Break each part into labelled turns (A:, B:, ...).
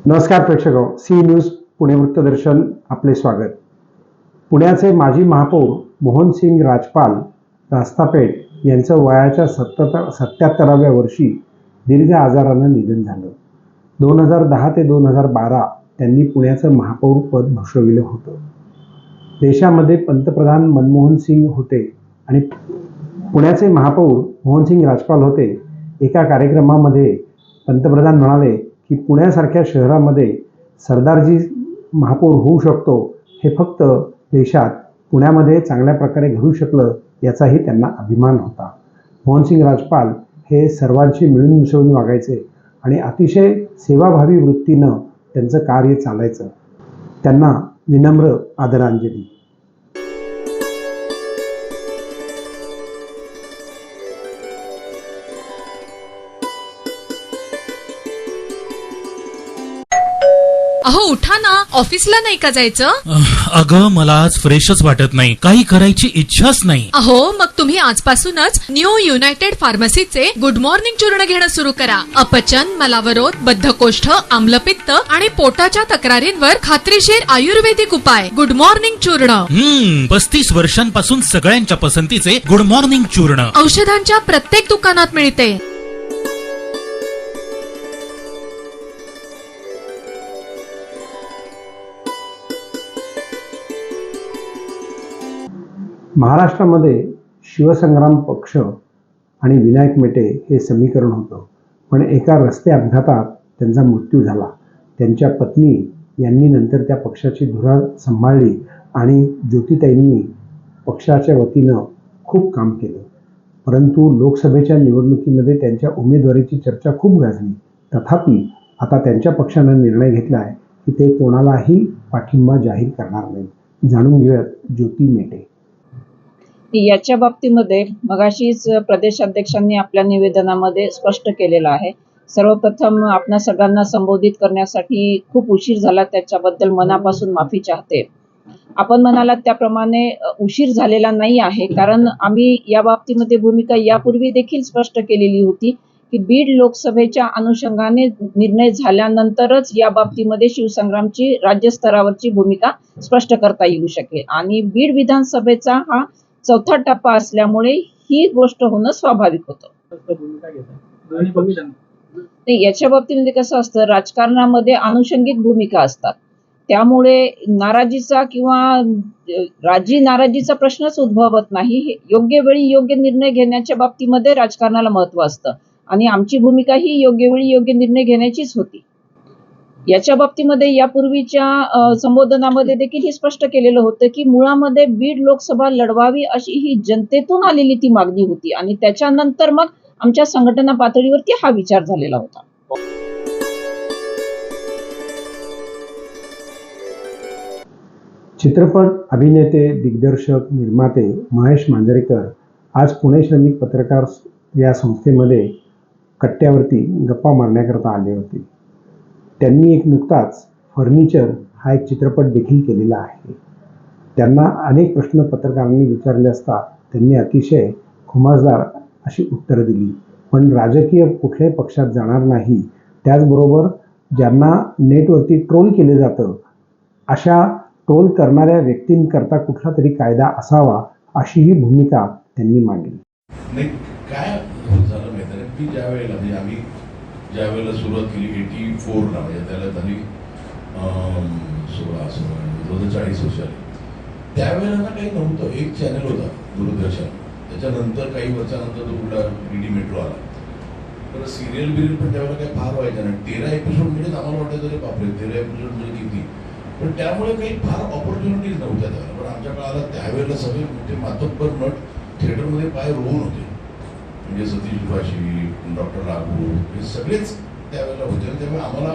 A: नमस्कार प्रेक्षक, C news Pune वृत्तदर्शन आपले स्वागत. पुण्याचे माजी महापौर मोहनसिंग राजपाल रास्तापेठ यांचं वयाच्या 77व्या वर्षी दीर्घ आजारानं निधन झालं. 2010 ते 2012 त्यांनी पुण्याचं महापौर पद भूषविलं होतं. देशामध्ये पंतप्रधान मनमोहन सिंग होते आणि पुण्याचे महापौर मोहनसिंग राजपाल होते. एका कार्यक्रमामध्ये पंतप्रधान म्हणाले की पुण्यासारख्या शहरामध्ये सरदारजी महापौर होऊ शकतो, हे फक्त देशात पुण्यामध्ये चांगल्या प्रकारे घडू शकलं याचाही त्यांना अभिमान होता. मोहनसिंग राजपाल हे सर्वांशी मिळून मिसळून वागायचे आणि अतिशय सेवाभावी वृत्तीनं त्यांचं कार्य चालायचं. त्यांना विनम्र आदरांजली.
B: अहो उठा ना, ऑफिसला नाही का जायचं?
C: अगं मला आज फ्रेशच वाटत नाही, काही करायची इच्छाच नाही.
B: अहो मग तुम्ही आजपासूनच न्यू युनायटेड फार्मसीचे गुड मॉर्निंग चूर्ण घेणं सुरू करा. अपचन, मलावरोध, बद्धकोष्ठ, आम्लपित्त आणि पोटाच्या तक्रारींवर खात्रीशीर आयुर्वेदिक उपाय. गुड मॉर्निंग चूर्ण.
C: 35 वर्षांपासून सगळ्यांच्या पसंतीचे गुड मॉर्निंग चूर्ण
B: औषधांच्या प्रत्येक दुकानात मिळते.
A: महाराष्ट्रामध्ये शिवसंग्राम पक्ष आणि विनायक मेटे हे समीकरण होतं, पण एका रस्ते अपघातात त्यांचा मृत्यू झाला. त्यांच्या पत्नी यांनी नंतर त्या पक्षाची धुरा सांभाळली आणि ज्योतिताईंनी पक्षाच्या वतीनं खूप काम केलं. परंतु लोकसभेच्या निवडणुकीमध्ये त्यांच्या उमेदवारीची चर्चा खूप गाजली. तथापि आता त्यांच्या पक्षानं निर्णय घेतला आहे की ते कोणालाही पाठिंबा जाहीर करणार नाही. जाणून घेऊयात ज्योती मेटे.
D: याच्या बाबतीमध्ये मगाशीच प्रदेशाध्यक्षांनी आपल्या निवेदनामध्ये स्पष्ट केलेलं आहे. सर्वप्रथम आपणा सगळ्यांना संबोधित करण्यासाठी खूप उशीर झाला, त्याच्याबद्दल मनापासून माफी चाहते. आपण म्हणालात त्याप्रमाणे उशीर झालेला नाही आहे, कारण आम्ही या बाबतीमध्ये भूमिका यापूर्वी देखील स्पष्ट केलेली होती की बीड लोकसभेच्या अनुषंगाने निर्णय झाल्यानंतरच या बाबतीमध्ये शिवसंग्रामची राज्यस्तरावरची भूमिका स्पष्ट करता येऊ शकेल आणि बीड विधानसभेचा हा चौथा टप्पा असल्यामुळे ही गोष्ट होणं स्वाभाविक होतं. याच्या बाबतीमध्ये कसं असतं, राजकारणामध्ये अनुषंगिक भूमिका असतात, त्यामुळे नाराजीचा किंवा नाराजीचा प्रश्नच उद्भवत नाही. योग्य वेळी योग्य निर्णय घेण्याच्या बाबतीमध्ये राजकारणाला महत्व असतं आणि आमची भूमिका ही योग्य वेळी योग्य निर्णय घेण्याचीच होती. याच्या बाबतीमध्ये यापूर्वीच्या संबोधनामध्ये देखील हे स्पष्ट केलेलं होतं की मुळामध्ये बीड लोकसभा लढवावी अशी ही जनतेतून आलेली ती मागणी होती आणि त्याच्यानंतर मग आमच्या संघटना पातळीवरती हा विचार झालेला होता.
A: चित्रपट अभिनेते, दिग्दर्शक, निर्माते महेश मांजरेकर आज पुणे श्रमिक पत्रकार या संस्थेमध्ये कट्ट्यावरती गप्पा मारण्याकरता आले होते. त्यांनी एक नुकताच फर्निचर हा एक चित्रपट देखील केलेला आहे. त्यांना अनेक प्रश्न पत्रकारांनी विचारले असता त्यांनी अतिशय खुमासदार अशी उत्तरं दिली. पण राजकीय कुठल्याही पक्षात जाणार नाही, त्याचबरोबर ज्यांना नेटवरती ट्रोल केले जातं अशा ट्रोल करणाऱ्या व्यक्तींकरता कुठला तरी कायदा असावा अशीही भूमिका त्यांनी मांडली.
E: नाही, काय झालं माहिती आहे की ज्या वेळेला म्हणजे आम्ही ज्या वेळेला सुरुवात केली 84ला, म्हणजे त्याला झाली 16-40 वर्ष आली, त्यावेळेला ना काही नव्हतं. एक चॅनल होता दूरदर्शन, त्याच्यानंतर काही वर्षानंतर तो उलटा DD मेट्रो आला. तर सिरियल बिरियल पण त्यावेळेला काही फार व्हायचं नाही. 13 एपिसोड म्हणजे आम्हाला वाटायचं रे बापरे 13 एपिसोड म्हणजे किती, पण त्यामुळे काही फार ऑपॉर्च्युनिटीज नव्हत्या त्यावेळेला. पण आमच्या काळाला त्यावेळेला सगळे मोठे मातब्बर नट थिएटरमध्ये पाय रोवून होते, म्हणजे सतीश उपाशी, डॉक्टर लागू, हे सगळेच त्यावेळेला होते. त्यामुळे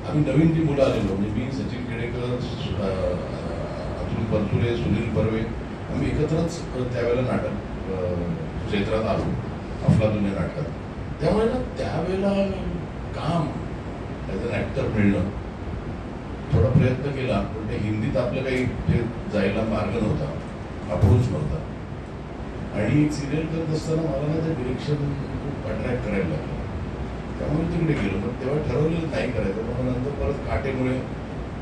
E: आम्ही नवीन जी मुलं आलेलो, म्हणजे मी, सचिन खेडेकर, अतुल परचुरे, सुनील बर्वे, आम्ही एकत्रच त्यावेळेला नाटक क्षेत्रात आलो, अफलातून या नाटकात. त्यामुळे ना त्यावेळेला काम ॲज अन ॲक्टर मिळणं, थोडा प्रयत्न केला, पण ते हिंदीत आपलं काही ते जायला मार्ग नव्हता, अप्रोच नव्हता. आणि एक सिरियल करत असताना मला ना ते डिरेक्शन खूप अट्रॅक्ट करायला लागलं. त्यामुळे तिकडे गेलो. मग तेव्हा ठरवलेलं नाही करायचं, पण नंतर परत काटेमुळे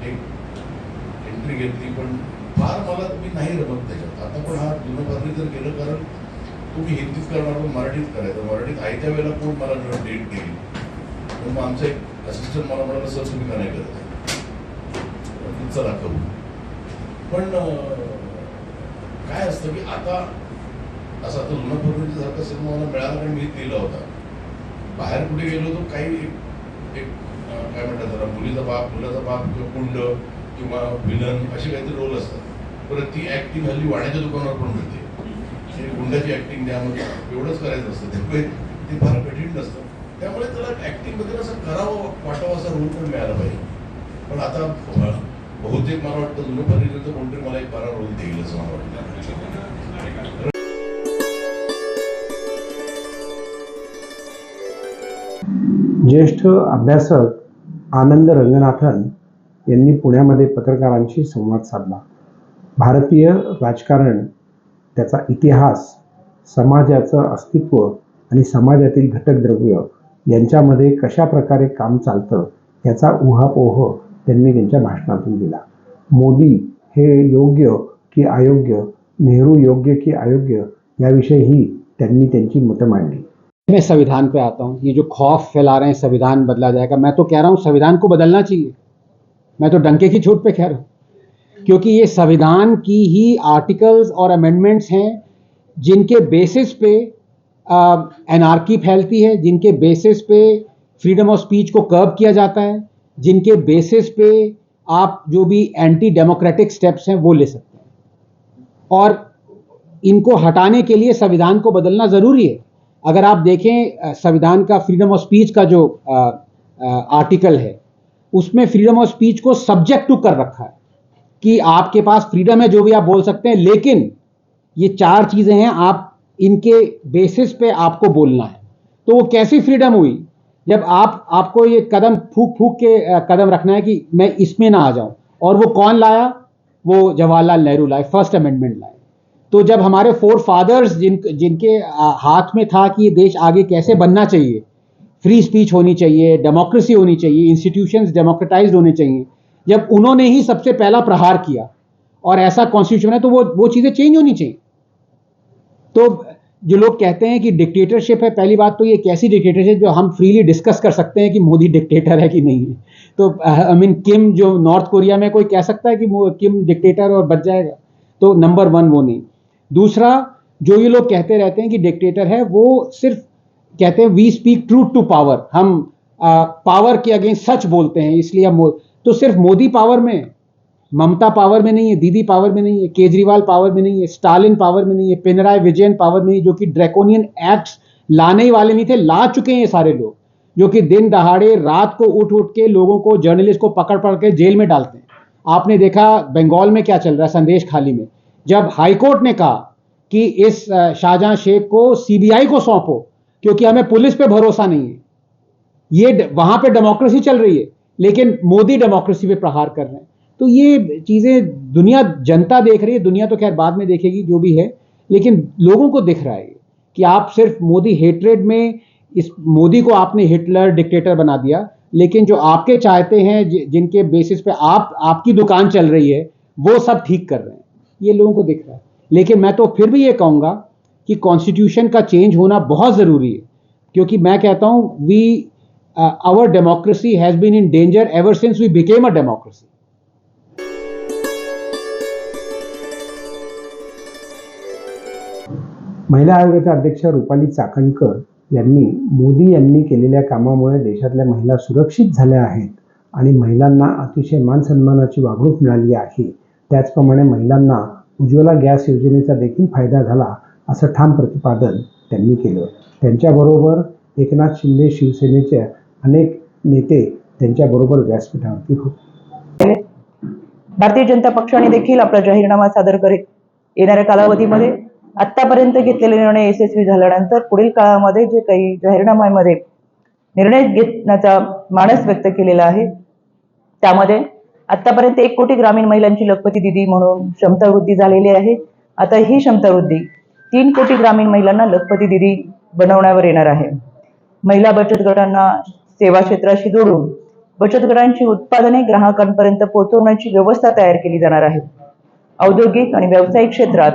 E: एक एंट्री घेतली. पण फार मला मी नाही रमत त्याच्यात. आता पण हा जुनं फर्निचर केलं, कारण तुम्ही हिंदीत करणार पण मराठीत करायचं. मराठीत आयत्या वेळेला कोण मला डेट देईल. मग आमचा एक असिस्टंट मला म्हणाला, सर तुम्ही का नाही करत, चला करू. पण काय असतं की आता असा तो जुना फर्निचर सारखा सिनेमा मला मिळाला, कारण मी दिला होता. बाहेर कुठे गेलो तर काही एक काय म्हणतात त्याला, मुलीचा बाप, मुलाचा बाप, किंवा कुंड किंवा विलन असे काहीतरी रोल असतात. परत ती ऍक्टिंग हल्ली वाण्याच्या दुकानावर पण मिळते. गुंडाची ऍक्टिंग द्यामध्ये एवढंच करायचं असतं, त्यामुळे ते फार कठीण नसतं. त्यामुळे त्याला ऍक्टिंगमध्ये असं करावं वाटावं असा रोल पण मिळाला पाहिजे. पण आता बहुतेक मला वाटतं जुनं फर्निचरचं कोणतरी मला एक बरा रोल देईल असं मला वाटतं.
A: ज्येष्ठ अभ्यासक आनंद रंगनाथन यांनी पुण्यामध्ये पत्रकारांशी संवाद साधला. भारतीय राजकारण, त्याचा इतिहास, समाजाचं अस्तित्व आणि समाजातील घटकद्रव्य यांच्यामध्ये कशा प्रकारे काम चालतं याचा उहापोह त्यांनी त्यांच्या भाषणातून दिला. मोदी हे योग्य की अयोग्य, नेहरू योग्य की अयोग्य याविषयीही त्यांनी त्यांची मतं मांडली.
F: मैं संविधान पे आता हूँ. ये जो खौफ फैला रहे हैं संविधान बदला जाएगा, मैं तो कह रहा हूँ संविधान को बदलना चाहिए. मैं तो डंके की चोट पे कह रहा हूँ, क्योंकि ये संविधान की ही आर्टिकल्स और अमेंडमेंट्स हैं जिनके बेसिस पे एनार्की फैलती है, जिनके basis pay freedom of speech को कर्ब किया जाता है, जिनके बेसिस पे आप जो भी एंटी डेमोक्रेटिक स्टेप्स हैं वो ले सकते हैं. और इनको हटाने के लिए संविधान को बदलना ज़रूरी है. अगर आप देखें संविधान का फ्रीडम ऑफ स्पीच का जो आर्टिकल है, उसमें फ्रीडम ऑफ स्पीच को सब्जेक्ट टू कर रखा है कि आपके पास फ्रीडम है, जो भी आप बोल सकते हैं, लेकिन ये 4 चीज़ें हैं, आप इनके बेसिस पे आपको बोलना है. तो वो कैसी फ्रीडम हुई जब आपको ये कदम फूक के कदम रखना है कि मैं इसमें ना आ जाऊं. और वो कौन लाया? वो जवाहरलाल नेहरू लाए, फर्स्ट अमेंडमेंट लाए. तो जब हमारे फोर फादर्स जिनके हाथ में था कि ये देश आगे कैसे बनना चाहिए, फ्री स्पीच होनी चाहिए, डेमोक्रेसी होनी चाहिए, इंस्टीट्यूशंस डेमोक्रेटाइज्ड होने चाहिए, जब उन्होंने ही सबसे पहला प्रहार किया और ऐसा कॉन्स्टिट्यूशन है, तो वो चीज़ें चेंज होनी चाहिए. तो जो लोग कहते हैं कि डिक्टेटरशिप है, पहली बात तो ये एक ऐसी डिक्टेटरशिप जो हम फ्रीली डिस्कस कर सकते हैं कि मोदी डिक्टेटर है कि नहीं है. तो आई मीन किम जो नॉर्थ कोरिया में, कोई कह सकता है कि किम डिक्टेटर और बच जाएगा? तो नंबर 1 वो नहीं. दूसरा, जो ये लोग कहते रहते हैं कि डिक्टेटर है, वो सिर्फ कहते हैं we speak truth to power, हम पावर के अगेंस्ट सच बोलते हैं, इसलिए हम. तो सिर्फ मोदी पावर में है, ममता पावर में नहीं है, दीदी पावर में नहीं है, केजरीवाल पावर में नहीं है, स्टालिन पावर में नहीं है, पिनराई विजयन पावर में नहीं, जो कि ड्रैकोनियन एक्ट्स लाने ही वाले नहीं थे, ला चुके हैं ये सारे लोग, जो कि दिन दहाड़े रात को उठ के लोगों को, जर्नलिस्ट को पकड़ के जेल में डालते हैं. आपने देखा बंगाल में क्या चल रहा है, संदेश खाली में, जब हाईकोर्ट ने कहा कि इस शाहजहां शेख को सीबीआई को सौंपो क्योंकि हमें पुलिस पे भरोसा नहीं है. ये वहां पे डेमोक्रेसी चल रही है, लेकिन मोदी डेमोक्रेसी पे प्रहार कर रहे हैं. तो ये चीजें दुनिया, जनता देख रही है. दुनिया तो खैर बाद में देखेगी जो भी है, लेकिन लोगों को दिख रहा है कि आप सिर्फ मोदी हेट्रेड में, इस मोदी को आपने हिटलर, डिक्टेटर बना दिया, लेकिन जो आपके चाहते हैं, जिनके बेसिस पे आपकी दुकान चल रही है, वो सब ठीक कर रहे हैं. ये लोगों को दिख रहा है. लेकिन मैं तो फिर भी ये कहूंगा कि कॉन्स्टिट्यूशन का चेंज होना बहुत जरूरी है, क्योंकि मैं कहता हूं our democracy has been in danger ever since we became a democracy.
A: महिला आयोगाच्या अध्यक्ष रुपाली चाकणकर यांनी मोदी यांनी केलेल्या कामामुळे देशातल्या महिला सुरक्षित झाल्या आहेत आणि महिलांना अतिशय मानसन्मानाची वागणूक मिळाली आहे. त्याचप्रमाणे महिलांना उज्ज्वला गॅस योजनेचा देखील फायदा झाला, असं ठाम प्रतिपादन त्यांनी केलं. त्यांच्याबरोबर एकनाथ शिंदे, शिवसेनेचे अनेक नेते त्यांच्याबरोबर व्यासपीठावरती होते.
G: भारतीय जनता पक्षाने देखील आपला जाहीरनामा सादर करीत येणाऱ्या कालावधीमध्ये आतापर्यंत घेतलेले निर्णय यशस्वी झाल्यानंतर पुढील काळामध्ये जे काही जाहीरनाम्यामध्ये निर्णय घेण्याचा मानस व्यक्त केलेला आहे, त्यामध्ये आतापर्यंत 1 कोटी ग्रामीण महिलांची लखपती दिदी म्हणून क्षमता वृद्धी झालेली आहे. आता ही क्षमता वृद्धी 3 कोटी ग्रामीण महिलांना लखपती दिदी बनवण्यावर येणार आहे. महिला बचत गटांना सेवा क्षेत्राशी जोडून बचत गटांची उत्पादने ग्राहकांपर्यंत पोहोचवण्याची व्यवस्था तयार केली जाणार आहे. औद्योगिक आणि व्यावसायिक क्षेत्रात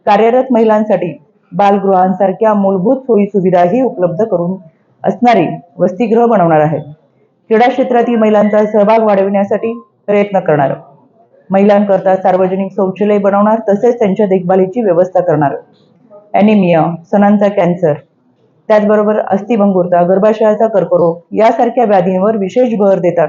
G: कार्यरत महिलांसाठी बालगृहांसारख्या मूलभूत सोयी सुविधाही उपलब्ध करून असणारी वसतिगृह बनवणार आहे. क्रीडा क्षेत्रातील महिलांचा सहभाग वाढविण्यासाठी प्रयत्न करणार. महिलांकरता सार्वजनिक शौचालय बनवणार तसेच त्यांच्या देखभालीची व्यवस्था करणार. ॲनिमिया, स्तनांचा कॅन्सर, त्याचबरोबर अस्थिभंगुरता, गर्भाशयाचा कर्करोग यासारख्या व्याधींवर विशेष भर देतात